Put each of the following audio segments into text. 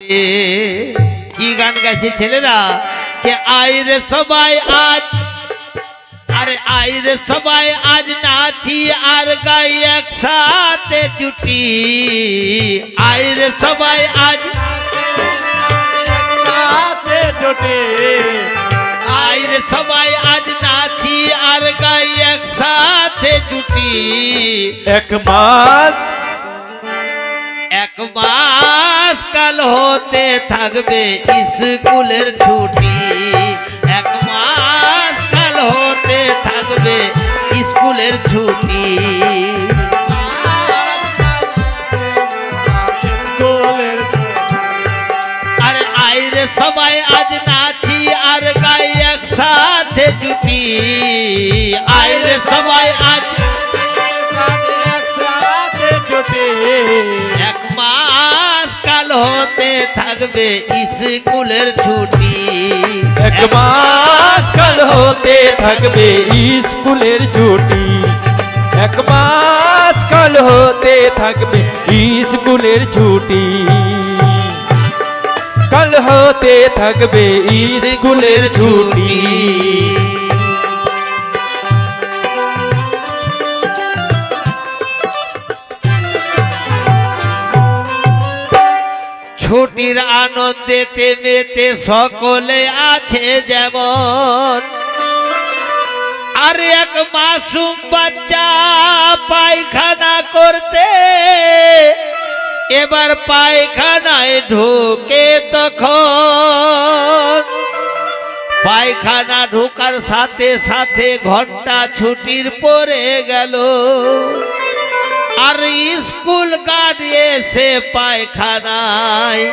কি গান গাইছে ছেলেরা কে আইরে সবাই আজ, আরে আইরে সবাই আজ নাচি আর গাই একসাথে জুটি। আইরে সবাই আজ একসাথে জুটি, আইরে সবাই আজ নাচি আর গাই একসাথে জুটি। এক মাস কাল হতে থাকবে স্কুলের ছুটি। এক মাস কাল হতে থাকবে স্কুলের ছুটি। আরে আইরে সবাই আজ নাচি আর গাই একসাথে জুটি। আইরে সবাই আজ একসাথে জুটি, এক মাস কাল হতে থাকবে স্কুলের ছুটি। এক মাস কাল হতে থাকবে স্কুলের ছুটি। এক মাস কাল হতে থাকবে স্কুলের ছুটি। কাল হতে থাকবে স্কুলের ছুটি। ছুটির আনন্দেতে মেতে সকলে আছে যেমন। আর এক মাসুম বাচ্চা পায়খানা করতে এবার পায়খানায় ঢোকে তখন। পায়খানা ঢোকার সাথে সাথে ঘন্টা ছুটির পড়ে গেল। আর স্কুল গার্ড এসে পায়খানায়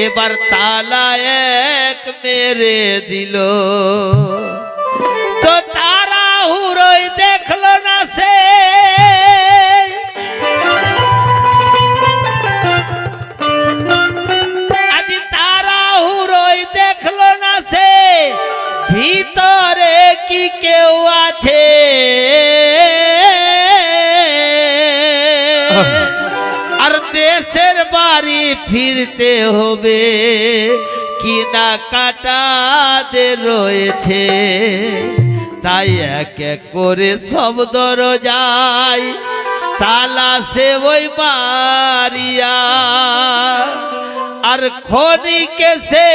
এবার তালা এক মেরে দিল। তো তাড়াহুড়োই দেখলো না সে, আজ তাড়াহুড়োই দেখলো না সে ভিতরে কি কেউ আছে। আর দেশের বাড়ি ফিরতে হবে কিনা কাটাতে রয়েছে। তাই এক এক করে সব দরজায় তালা সে ওই মারিয়া। আর খনিকে সে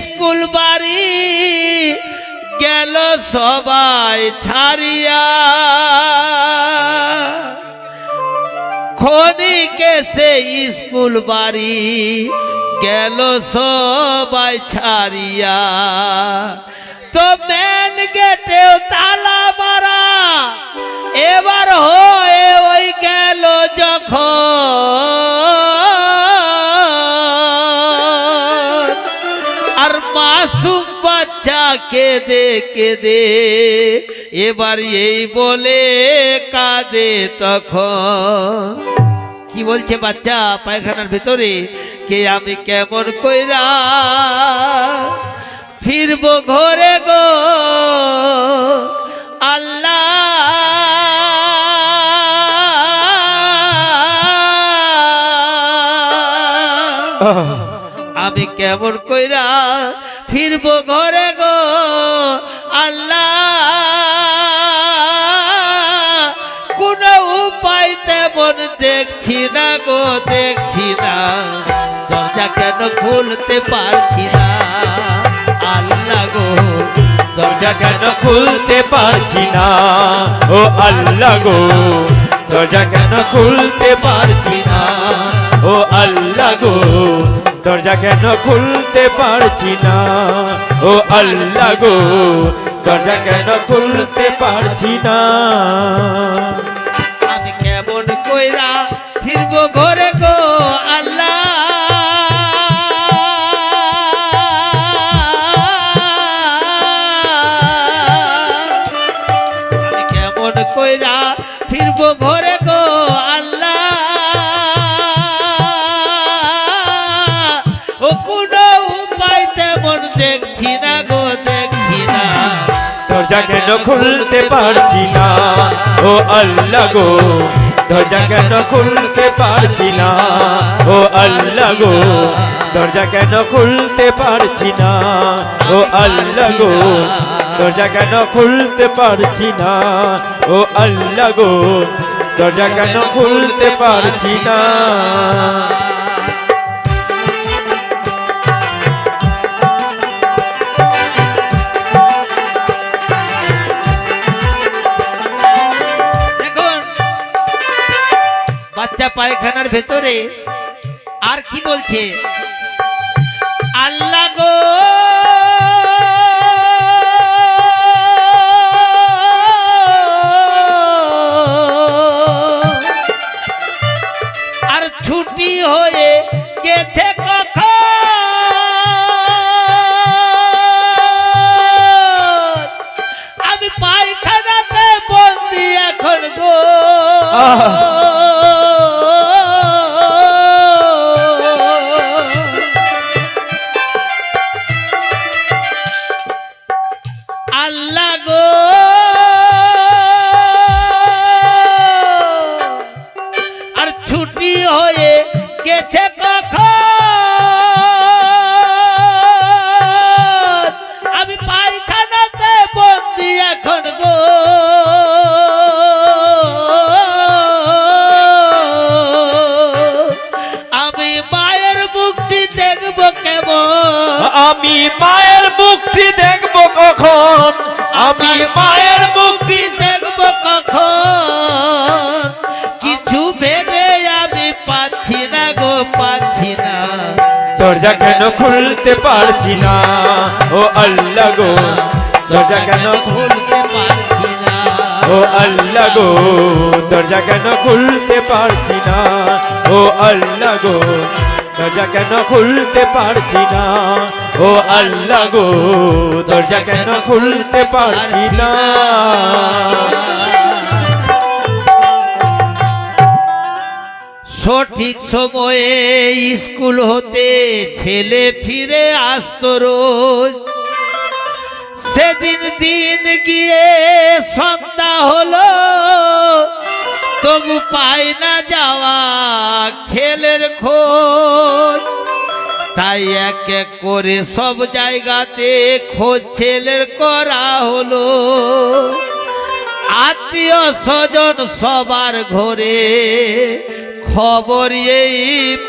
স্কুল বাড়ি গেল সবাই ছাড়িয়া। খনিকে সে স্কুল বাড়ি গেল সবাই ছাড়িয়া। তো মেন গেটেও তালা মারা এবার হয়ে ওই গেল যখন। আর মাসুম বাচ্চা কেঁদে কেঁদে এবার এই বলে কাঁদে তখন। কি বলছে বাচ্চা পায়খানার ভিতরে কে আমি কেমন কইরা ফিরবো ঘরে গো আল্লাহ। আমি কেমন কইরা ফিরবো ঘরে গো আল্লাহ। কোন উপায় তেমন দেখছি না গো দেখছি না। দরজা কেন খুলতে পারছি না আল্লাহ গো। দরজা কেন খুলতে পারছি না ও আল্লাহ গো। দরজা কেন খুলতে পারছি না ও আল্লাহ গো। দরজা কেন খুলতে পারছি না ও আল্লাহ গো। দরজা কেন খুলতে পারছি না। আমি কেমন কইরা ফিরবো ঘরে গো আল্লাহ। আমি কেমন কইরা ফিরবো ঘরে গো আল্লাহ। ও কোনো উপায় তেমন দেখছি না গো দেখছি না। দরজা কেন খুলতে পারছি না ও আল্লাহ গো। দরজা কেন খুলতে পারছি না ও আল্লাহ গো দরজা কেন খুলতে পারছি না ও আল্লাহ গো দরজা কেন খুলতে পারছি না ও আল্লাহ গো দরজা কেন খুলতে পারছি না দেখুন বাচ্চা পায়খানার ভেতরে আর কি বলছে আল্লাহ গো আর ছুটি হয়ে গেছে কখন আমি পায়খানাতে বন্দি এখন গো আল্লাহ গো আর ছুটি হয়ে গেছে কখন আমি পায়খানাতে বন্দি এখন গো আমি মায়ের মুক্তি দেখবো কেমন আমি মায়ের মুক্তি দেখবো কখন আমি মায়ের মুক্তি দেখবো কখন কিছু ভেবে আমি পাচ্ছি না গো পাচ্ছি না দরজা কেন খুলতে পারছি না ও আল্লাহ গো দরজা কেন খুলতে পারছি না ও আল্লাহ গো দরজা কেন খুলতে পারছি না ও আল্লাহ গো দরজা কেন খুলতে পারছি না ও আল্লাহ গো দরজা কেন খুলতে পারছি না সঠিক সময়ে স্কুল হতে ছেলে ফিরে আসতো রোজ সেদিন দিন গিয়ে সন্ধ্যা হলো তবু পাই না যাওয়া ছেলের খোঁজ তাই এক এক করে সব জায়গাতে খোঁজ ছেলের করা হলো আত্মীয় স্বজন সবার ঘরে খবর এই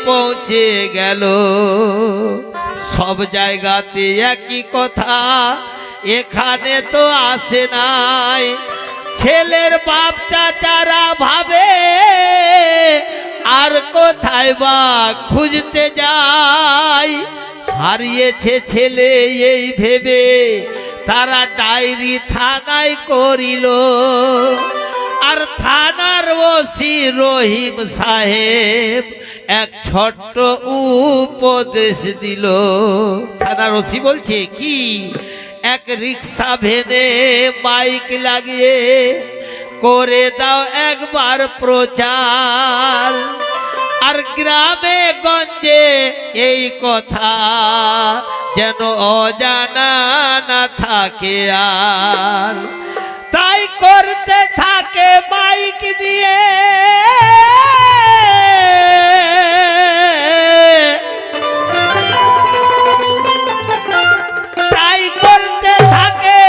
পৌঁছে গেল সব জায়গাতে একই কথা এখানে তো আসে নাই ছেলের বাপ চাচারা ভাবে আর কোথায় বা খুঁজতে যাই হারিয়েছে ছেলে এই ভেবে তারা ডায়েরি থানায় করিল আর থানার ওসি রহিম সাহেব এক ছোট্ট উপদেশ দিল থানার ওসি বলছে কি এক রিক্সা ভেনে মাইক লাগিয়ে করে দাও একবার প্রচার আর গ্রামে গঞ্জে এই কথা যেন অজানা না থাকে আর তাই করতে থাকে মাইক নিয়ে তাই করতে থাকে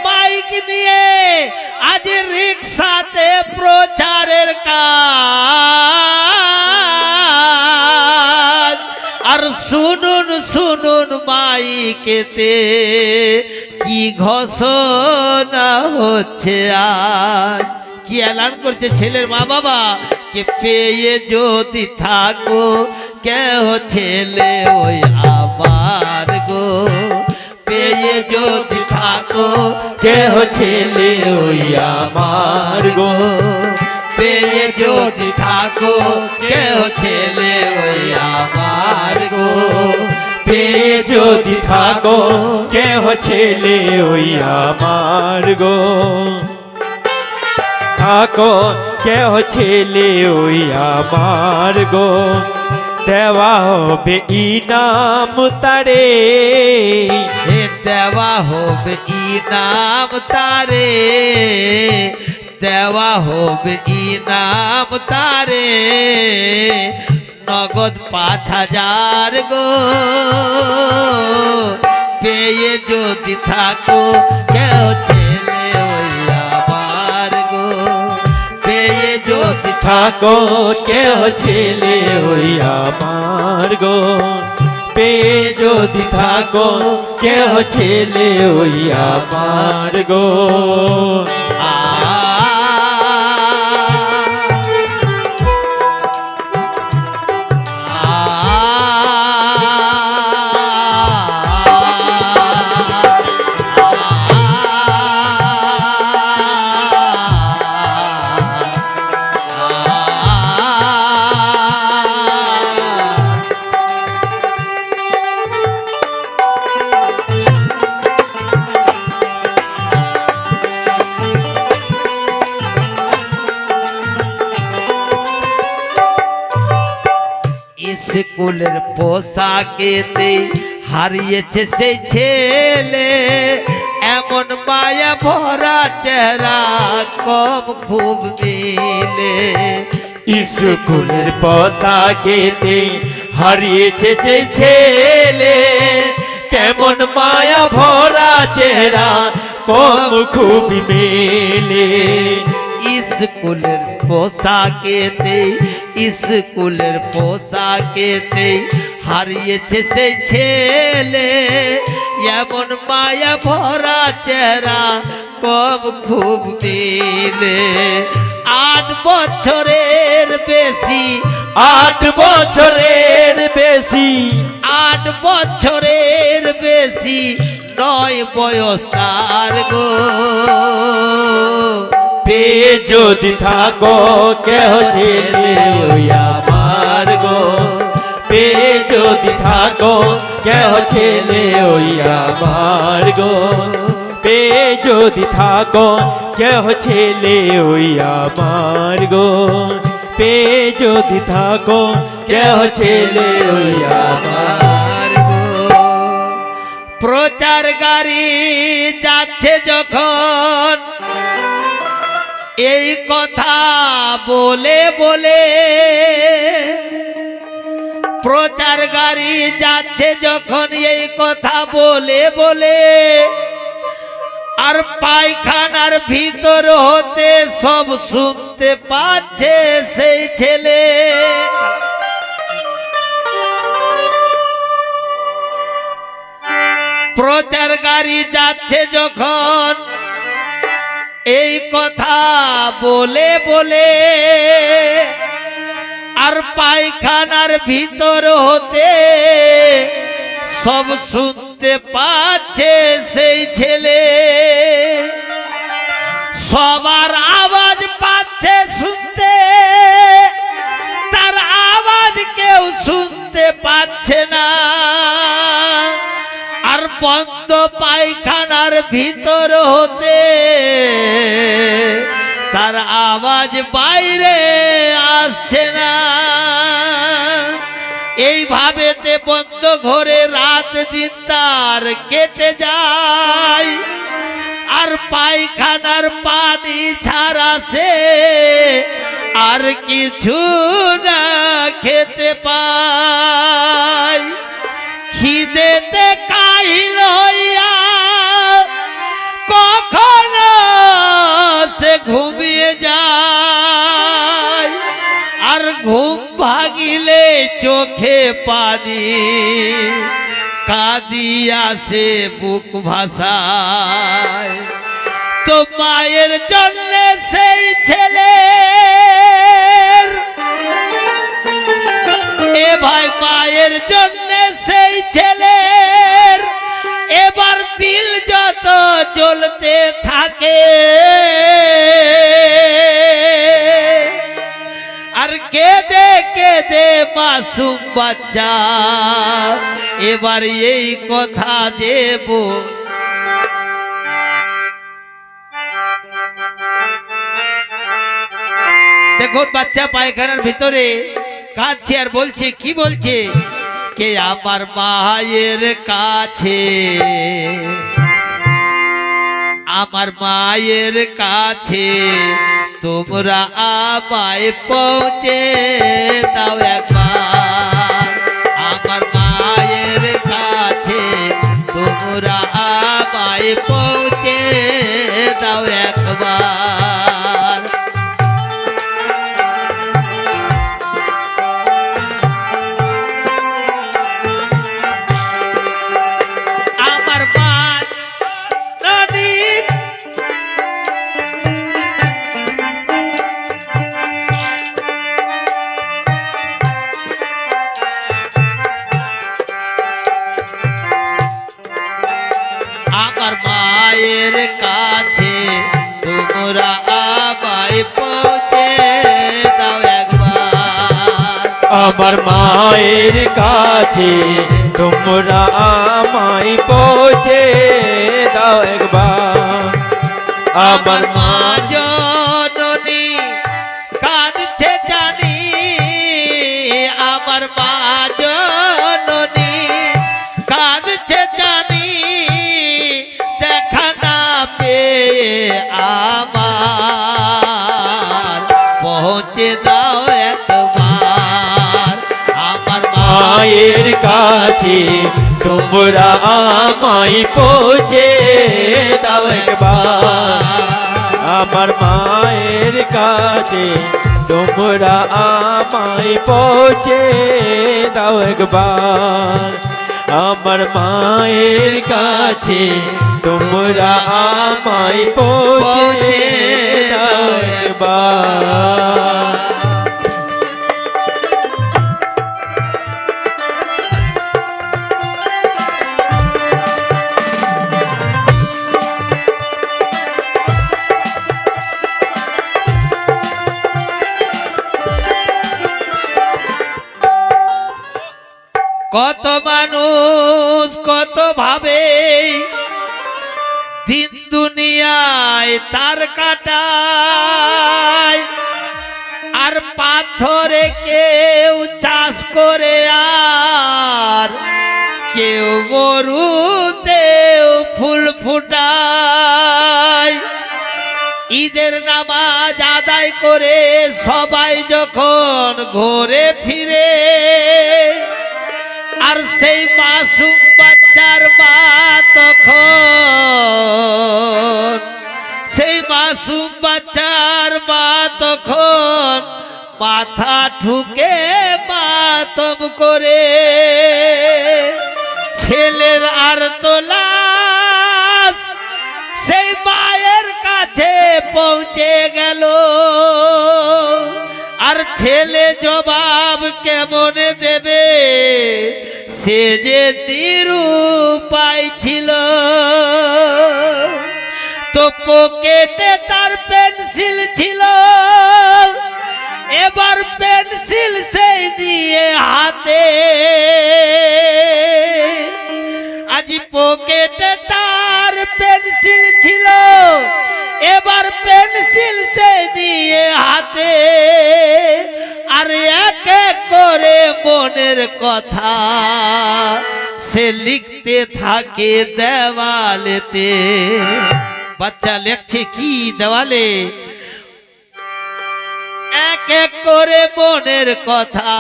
মাইক নিয়ে আজ রিক্সাতে প্রচারের কাজ আর শুনুন শুনুন মাইকেতে কি ঘোষণা হচ্ছে আজ কি এলান করছে ছেলের মা বাবা কে পেয়ে যদি থাকো কেহ ছেলে ওই আমার গো পেয়ে যদি থাকো কেহ ছেলে ওই আমার গো পেয়ে যদি থাকো কেহ ছেলে ওই আমার গো পেয়ে যদি থাকো কেহ ছেলে ওই আমার গো থাকো কেহ ছেলে ওই আমার গো দেওয়া হবে ইনাম তারে হে দেওয়া হবে ইনাম তারে দেওয়া হবে ইনাম তারে নগদ 5,000 গো। পেয়ে যদি থাকো কেউ ছেলে ওই আমার গো, পেয়ে যদি থাকো কেহ ছেলে ওই আমার গো, পেয়ে যদি থাকো কেহ ছেলে ওই আমার গো। স্কুলের পোশাকেতে হারিয়েছে সেই ছেলে, এমন মায়া ভরা চেহারা কম খুব মিলে। স্কুলের পোশাকেতে হারিয়েছে সেই ছেলে, কেমন মায়া ভরা চেহারা কম খুব মেলে। স্কুলের পোশাকেতে, স্কুলের পোশাকেতে হারিয়েছে সেই ছেলে, এমন মায়া ভরা চেহারা কম খুব মিলে। 8 বছরের বেশি, 8 বছরের বেশি, 8 বছরের বেশি নয় বয়স তার গো। পেয়ে যদি থাকো কেহ ছেলে ওই আমার গো, পেয়ে যদি থাকো কেহ ছেলে ওই আমার গো, পেয়ে যদি থাকো কেহ ছেলে ওই আমার গো, পেয়ে যদি থাকো কেহ ছেলে ওই আমার গো। প্রচার গাড়ি যাচ্ছে যখন এই কথা বলে বলে, প্রচার গাড়ি যাচ্ছে যখন এই কথা বলে বলে, আর পায়খানার ভিতর হতে সব শুনতে পাচ্ছে সেই ছেলে। প্রচার গাড়ি যাচ্ছে যখন এই কথা বলে বলে, আর পায়খানার ভিতর হতে সব শুনতে পাচ্ছে সেই ছেলে। সবার আওয়াজ পাচ্ছে শুনতে, তার আওয়াজ কেউ শুনতে পাচ্ছে না। আর বন্ধ পায়খানার ভিতর হতে তার আওয়াজ বাইরে আসছে না। এইভাবেতে বন্ধ ঘরে রাত দিন তার কেটে যায়, আর পায়খানার পানি ছাড়া সে আর কিছু না খেতে পায়। খিদেতে কাহিল হইয়া কখনো সে ঘুমিয়ে যায়, আর ঘুম ভাগিলে চোখে পানি কাঁদিয়া সে বুক ভাসায়। তো মায়ের জন্য সেই ছেলের, এ ভাই মায়ের জন্য সেই ছেলের এবার দিল যত জ্বলতে থাকে, আর কেঁদে কেঁদে মাসুম বাচ্চা এবার এই কথা দেব। দেখুন বাচ্চা পায়খানার ভিতরে কাঁদছে আর বলছে, কি বলছে, কে আমার মায়ের কাছে আমার মায়ের কাছে তোমরা আমায় পৌঁছে দাও একবার, আমার মায়ের কাছে তোমরা আমায় পৌঁছে দাও একবার। আমার মা রানী আমার মায়ের কাছে তোমরা আমায় পৌঁছে দাও একবার, আমার মায়ের কাছে তোমরা আমায় পৌঁছে দাও একবার। আমার মা জননী কাঁদছে জানি, আমার মা জননী কাঁদছে জানি, দেখা না পেয়ে আমার পৌঁছে দাও একবার, আমার মায়ের কাছে তোমরা আমায় পৌঁছে দাও একবার, আমার মায়ের কাছে তোমরা আমায় পৌঁছে দাও একবার, আমার মায়ের কাছে তোমরা আমায় পৌঁছে দাও একবার। কত মানুষ কত ভাবে দিন দুনিয়ায় তার কাটায়, আর পাথরে কেউ চাষ করে, আর কেউ গরুতেও ফুল ফুটায়। ঈদের নামাজ আদায় করে সবাই যখন ঘরে ফিরে, আর সেই মাসুম বাচ্চার মা তখন, সেই মাসুম বাচ্চার মা তখন মাথা ঠুকে মাতম করে, ছেলের আর তোলাস সেই মায়ের কাছে পৌঁছে গেল, আর ছেলে জবাব কেমন দেবে, সে যে নিরুপায় ছিল। তো পকেটে তার পেন্সিল ছিল, এবার পেন্সিল সেই নিয়ে হাতে, আজ পকেটে তার পেন্সিল ছিল, এবার পেন্সিল সেই নিয়ে হাতে, আর এক এক করে মনের কথা সে লিখতে থাকে দেওয়ালেতে। বাচ্চা লিখছে কি দেওয়ালে, এক এক করে মনের কথা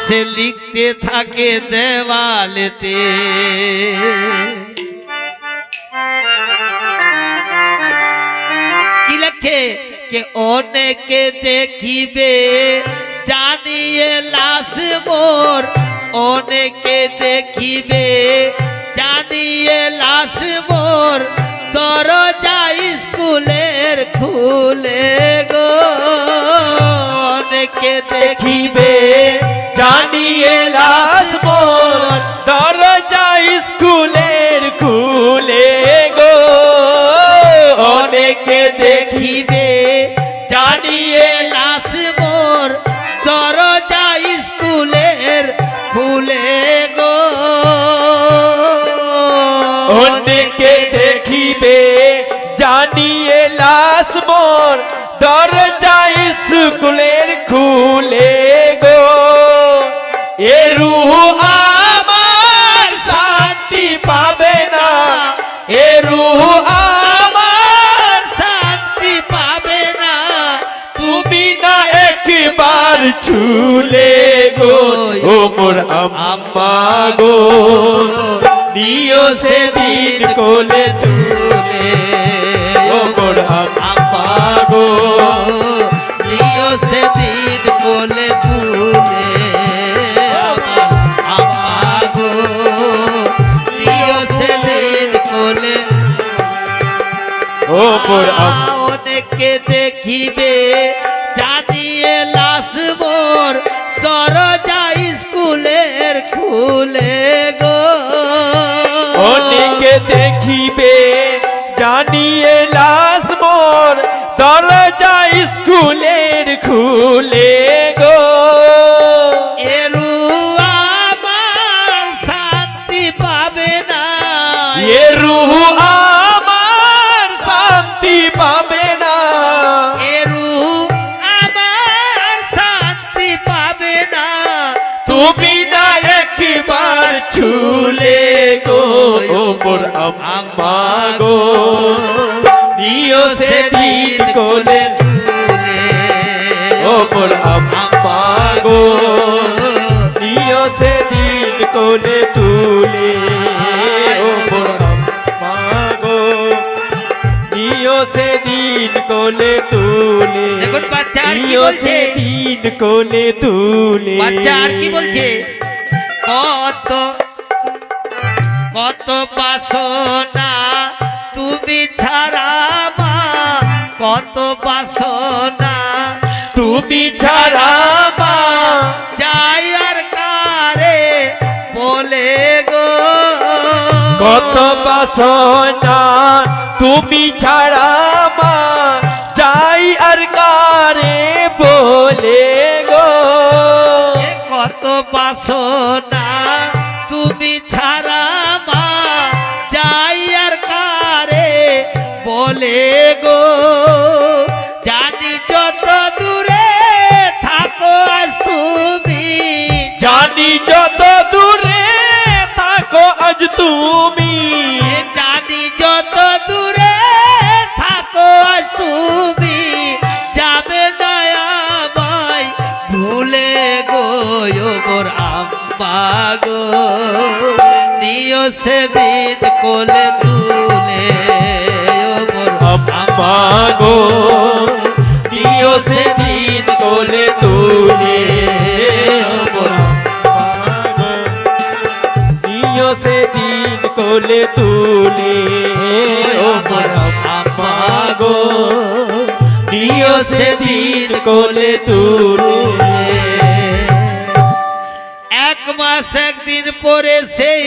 সে লিখতে থাকে দেওয়ালেতে। কি লেখে কে অনেকে দেখিবে জানিয়ে লাশ মোর, অনেকে দেখিবে জানিয়ে লাশ মোর, দরজা স্কুলের খুলে গো, অনেকে দেখিবে জানিয়ে লাশ মোর, দরজা স্কুলের খুলে গো, অনেকে দেখিবে জানিয়ে লাশ মোর, দরজা স্কুলের খুলে গো, অনেকে দেখিবে জানিয়ে লাশ মোর, দরজা স্কুলের খুলে গো, এ রূহ আমার শান্তি পাবে না, এ রূহ সেদিন কোলে তুলে ও মোর আম্মা গো নিও সেদিন কোলে তুলে আমার আম্মা গো নিও সেদিন কোলে ও মোর অনেকে দেখিবে জানিয়ে লাশ মোর দরজা স্কুলের খুলে গো অনেকে দেখিবে জানিয়ে লাশ মোর দরজা স্কুলের খুলে গো এরু আমার শান্তি পাবে না এ রূহ আমার শান্তি পাবে না এরু আমার শান্তি পাবে না তুমি না একবার ছুলে গো ও মোর আম্মা গো নিও সেদিন কোলে তুলে ও মোর আম্মা গো নিও সেদিন কোলে তুলে ও মোর আম্মা গো নিও সেদিন কোলে তুলে দেখুন বাচ্চা আর কি নিও বলছে সেদিন কোলে তুলে বাচ্চা আর কি বলছে কত কত বাসনা তুমি ছাড়া মা কত বাসনা তুমি ছাড়া মা যাই আর কারে বলে গো কত বাসনা তুমি ছাড়া মা যাই আর কারে বলে গো এ কত বাসনা তুমি ছাড়া মা যাই আর কারে বলে গো জানি যত দূরে থাকো আজ তুমি জানি যত দূরে থাকো আজ তুমি জানি যত দূরে থাকো আজ তুমি যাবে না আমায় ভুলে গো ও মোর আম্মা গো নিও সেদিন কোলে তুলে ও মোর আম্মা গো নিও সেদিন কোলে তুলে ও মোর আম্মা গো নিও সেদিন কোলে তুলে ও মোর আম্মা গো নিও সেদিন কোলে তুলে এক মাস একদিন পরে সেই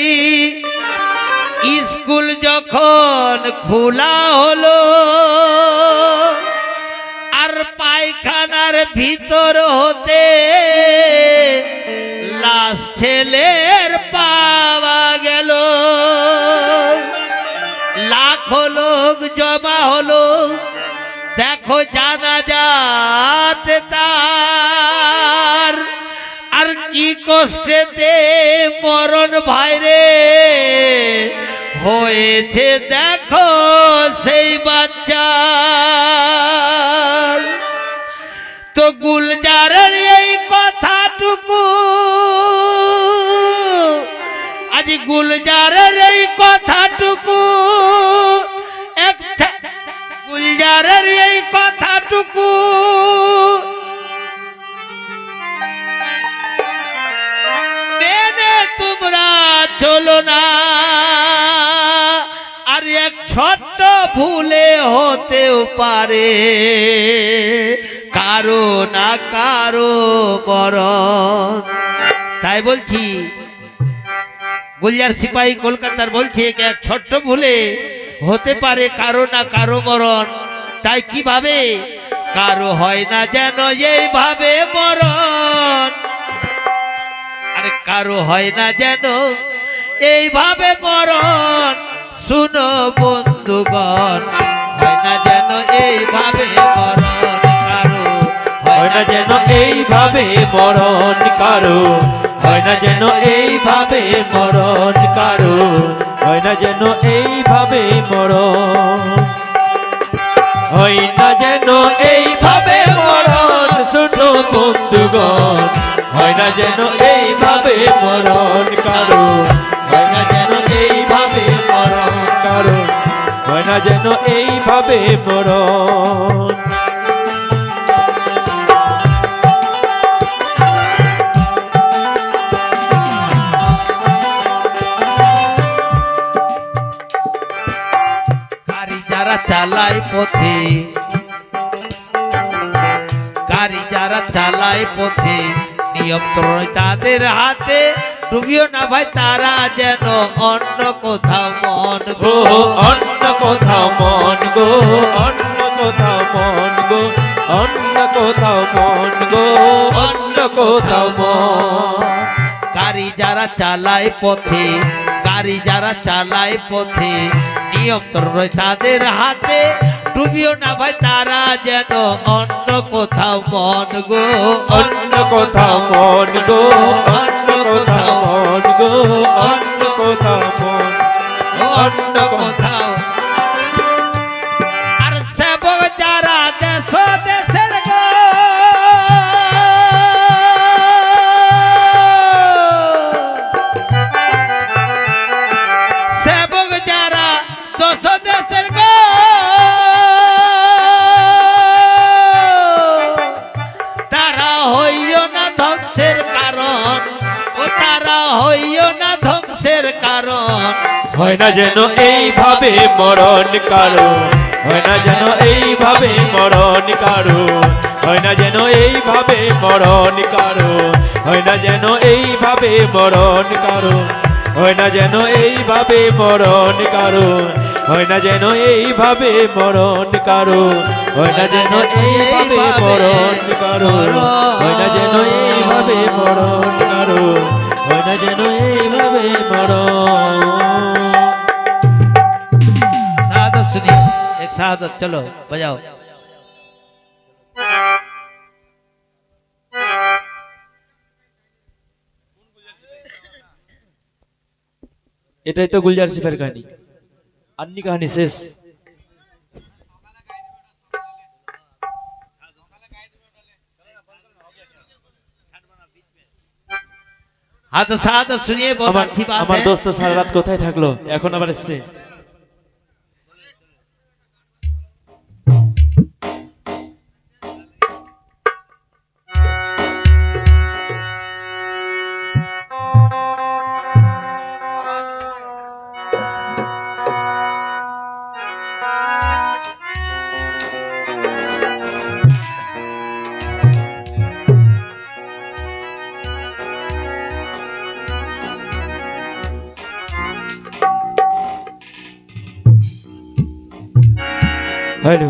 স্কুল যখন খোলা হলো আর পায়খানার ভিতর হতে লাশ ছেলের পাওয়া গেল লাখো লোক জমা হলো দেখো জানাজাতে তার আর কি কষ্টেতে মরণ ভাইরে হয়েছে দেখো সেই বাচ্চা তো গুলজারের এই কথাটুকু আজ গুলজারের এই কথাটুকু গুলজারের এই কথাটুকু মেনে তোমরা চলো না আর এক ছোট্ট ভুলে হতেও পারে কারো না কারো মরণ তাই বলছি গুলজার সিপাহী কলকাতার বলছে এক ছোট্ট ভুলে হতে পারে কারো না কারো মরণ তাই কিভাবে কারো হয় না যেন এইভাবে মরণ আরে কারো হয় না যেন এইভাবে মরণ শুনো বন্ধুগণ হয় না যেন এইভাবে মরণ কারো হয় না যেন এইভাবে মরণ কারো হয় না যেন এইভাবে মরণ কারো হয় না যেন এইভাবে মরণ হয় না যেন এইভাবে মরণ শুনো বন্ধুগণ হয় না যেন এইভাবে মরণ কারো হয় না যেন এইভাবে যেন এইভাবে মরণ। গাড়ি যারা চালায় পথে, গাড়ি যারা চালায় পথে, নিয়ম তো নয় তাদের হাতে, ডুবিও না ভাই তারা যেন অন্য কোথাও মন গো গো। অন্য কোথাও মন গো, অন্য কোথাও মন গো, অন্য কোথাও মন গো, অন্য কোথাও মন। গাড়ি যারা চালায় পথে, গাড়ি যারা চালায় পথে, নিয়ম তো নয় তাদের হাতে, ডুবিও না ভাই তারা যেন অন্য কোথাও মন গো। অন্য কোথাও মন গো, অন্য কোথাও মন গো, অন্য কোথাও মন, অন্য কোথাও। আর সেবক যারা দেশ দেশের গো, সেবক যারা দশ দেশের গো, তারা হইও না ধ্বংসের কারণ, ও তারা হইও না ধ্বংসের কারণ। হয় না যেন এইভাবে মরণ কারো, হয় না যেন এইভাবে মরণ কারো, হয় না যেন এইভাবে মরণ কারো, হয় না যেন এইভাবে মরণ কারো, হয় না যেন এইভাবে মরণ কারো, হয় না যেন এইভাবে মরণ কারো, হয় না যেন এইভাবে মরণ কারো, হয় না যেন এইভাবে মরণ কারো, হয় না যেন এইভাবে মরণ। शहादत सुनिए, एक शहादत, चलो बजाओ। এটাই তো গুলজার সিফের কাহিনী, আন্নি কাহিনী শেষ। हाँ तो शहादत सुनिए, बहुत अच्छी बात আমার है। দোস্ত সারা রাত কোথায় থাকলো, এখন আবার এসছে। হ্যালো,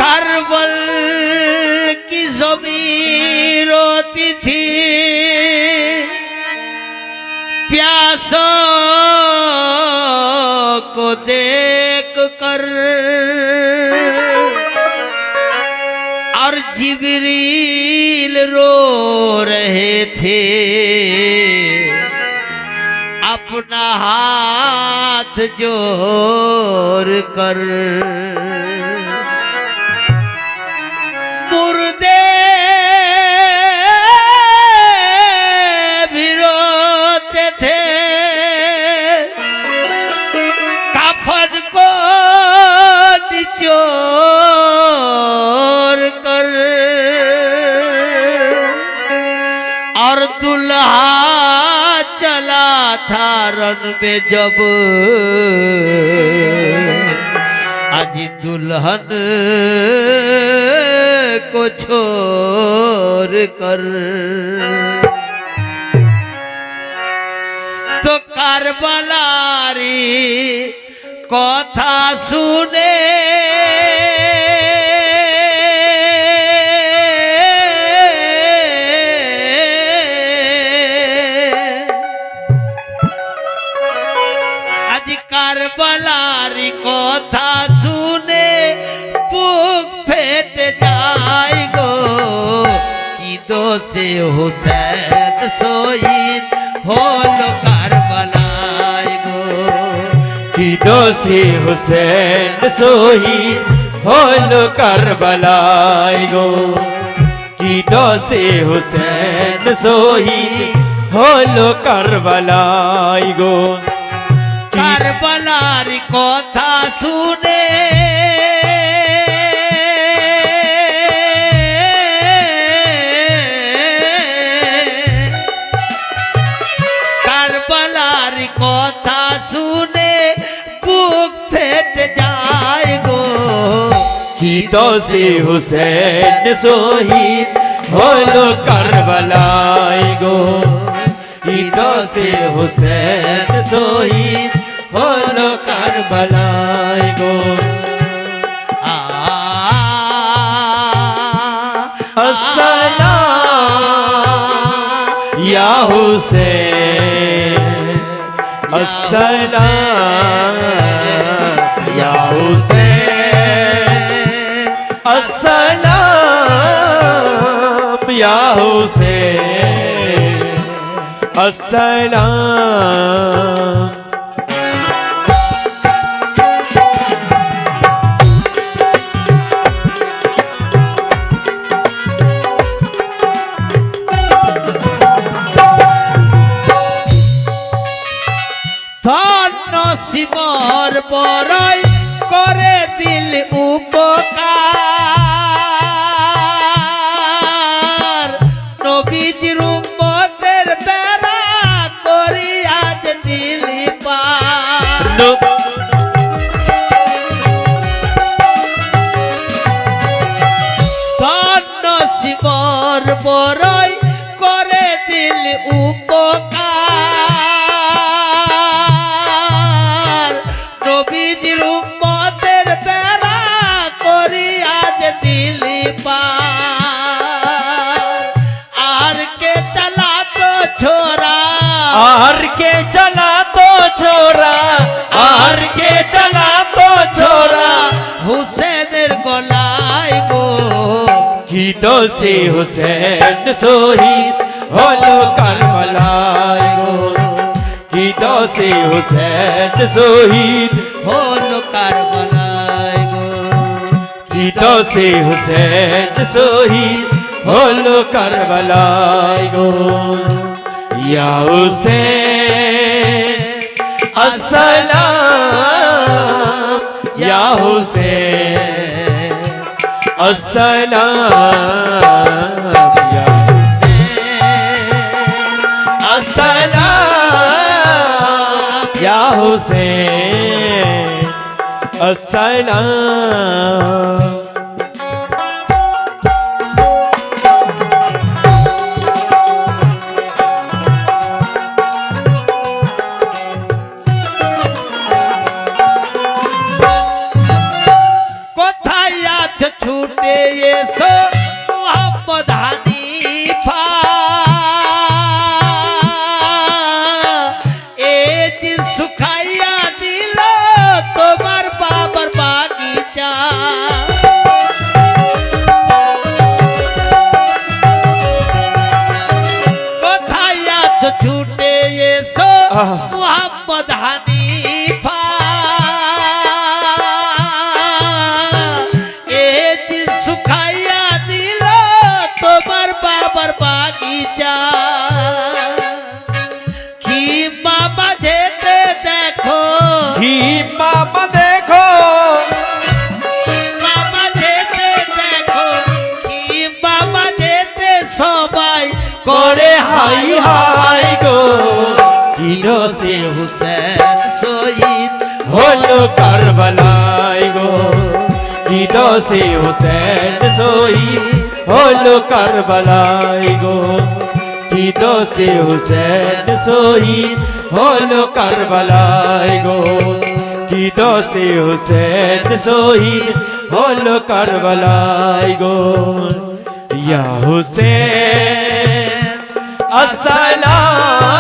करबल की ज़मीं रोती थी प्यासों को देख कर, और जिब्रील रो रहे थे अपना हाथ जोड़ कर। मुर्दे भी रोते थे कफन को निचोड़ कर, और दुल्हा चला था रन में जब आज दुल्हन को छोड़ कर। तो কারবালারি কথা শুনে দোষে হুসেন শহীদ হলো কারবালায় গো কি দোষে হুসেন শহীদ হলো কারবালায় গো কি দোষে হুসেন শহীদ হলো কারবালায় গো কারবালার কথা শুনে কারবালার কথা শুনে বুক ফেটে যায় গো কি দোষে হুসেন শহীদ হলো কারবালায় গো কি দোষে হুসেন শহীদ হলো কারবালায় গো अस्सलाम या हुसैन अस्सलाम या हुसैन अस्सलाम या हुसैन अस्सलाम ধন্য শিবর বড়াই করে দিল উপকার নবীজির উম্মতের বেড়া করি আজ দিলি পার ধন্য শিবর বড়াই করে দিল উপকার নবীজির উম্মতের বেড়া করি আজ দিলি পার আর কে চালাতো ছোরা আর কে চালাতো ছোরা আর কে চালাতো ছোরা হুসেনের গলায় গো কি দোষে হুসেন শহীদ হলো কারবালায় গো কি দোষে হুসেন শহীদ হলো কারবালায় গো কি দোষে হুসেন শহীদ হলো কারবালায় গো ইয়া হুসেন আসসালাম ইয়া হুসেন আসসালাম ইয়া अस्सलाम या हुसैन अस्सलाम কোথায় আছে ছুটে এসো মোহাম্মদ হানিফা সুখাইয়া দিল তোমার বাবার বাগিচা কোথায় আছো ছুটে এসো মোহাম্মদ হানিফা সুখাইয়া দিল তোমার বাবার বাগিচা কি মামা যেতে দেখো ही मामा देखो মামা যেতে দেখো কি মামা যেতে সবাই করে হাই হাই গো কি দোষে হুসেন শহীদ হলো কারবালায় গো কি দোষে হুসেন শহীদ হলো কারবালায় গো কি দোষে হুসেন শহীদ হলো কারবালায় গো কি দোষে হুসেন শহীদ হলো কারবালায় গো ইয়া হুসেন আসসালাম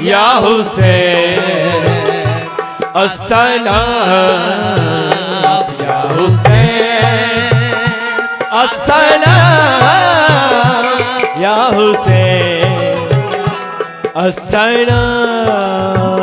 ইয়া হুসেন আসসালাম ইয়া হুসেন আসসালাম या हुसैन अस्सलाम